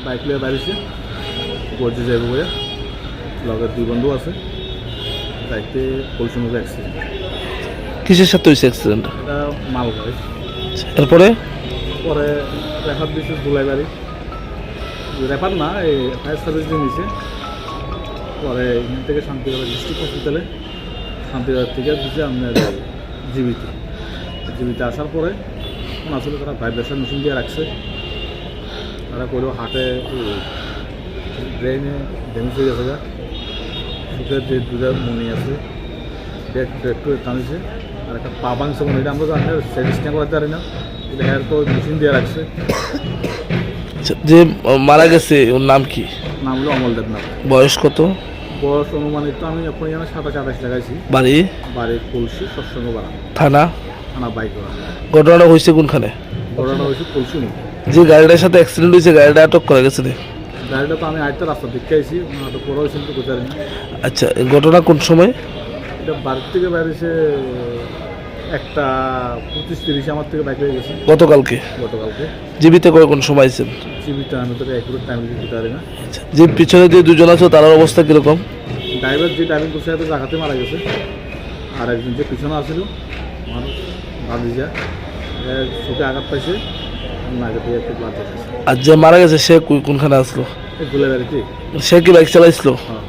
Bike লিয়ে বেরিয়েছে বলছে যাইব বলে লগের 2 বন্ধু আছে যাইতে পুলিশের মধ্যে অ্যাক্সিডেন্ট। কিসের সাথে হয়েছে অ্যাক্সিডেন্ট? এটা মালগাড়ি। এরপরে পরে রেফার দিয়েছে ধুলাইবাড়ি, রেফার না এই ফায়ার সার্ভিস দিয়ে নিয়েছে। পরে এখান থেকে শান্তিবাজার ডিস্ট্রিক্ট হসপিটালে, শান্তিবাজার থেকে দিচ্ছে আপনার জীবিতে আসার পরে আসলে তারা ভাইব্রেশন মেশিন দিয়ে রাখছে। তারা করলেও হার্টে ব্রেনে ড্যামেজ হয়ে গেছে, সুখের যে 2টা মনি আছে একটু টানিছে, আর একটা পা ভাঙছে মনে, এটা আমরা জানি সেটিস্টিং করাতে পারি না, এটা হেয়ার তো মেশিন দিয়ে রাখছে। যে মারা গেছে ওর নাম কি? নাম হলো অমল দেবনাথ। বয়স কত? বয়স অনুমানিত আমি এখন জানি 27-28 লাগাইছি। বাড়ি? বাড়ির কলসি সৎসঙ্গ বাড়া থানা? থানা বাইক করা। ঘটনাটা হয়েছে কোনখানে? ঘটনাটা হয়েছে কলসি মুখ। যে গাড়িটার সাথে অ্যাক্সিডেন্ট হয়েছে গাড়িটা আটক করা গেছে না? গাড়িটা তো আমি আজকে রাস্তা দেখতে আইছি, আটক করা হয়েছিল তো কোথায় না। আচ্ছা, এই ঘটনা কোন সময়? এটা বাড়ির থেকে বেরিয়েছে 1:25-30 আমার থেকে বাইক হয়ে গেছে গতকালকে? গতকালকে। জীবিত করে কোন সময় আছেন? জীবিত আমি তো একুরেট টাইম দিতে পারি না। আচ্ছা, যে পিছনে যে দুজন আছে তার অবস্থা কিরকম? ড্রাইভার যে ড্রাইভিং করছে হয়তো জায়গাতে মারা গেছে, আর একজন যে পিছনে আসছিল আমার ভাবিজা চোখে আঘাত পাইছে, নাকে দিয়ে একটু ব্লাড এসেছে। আর যে মারা গেছে সে কোনখানে আসলো? এই ধুলাইবাড়িতে। সে কি বাইক চালাইছিল? হ্যাঁ।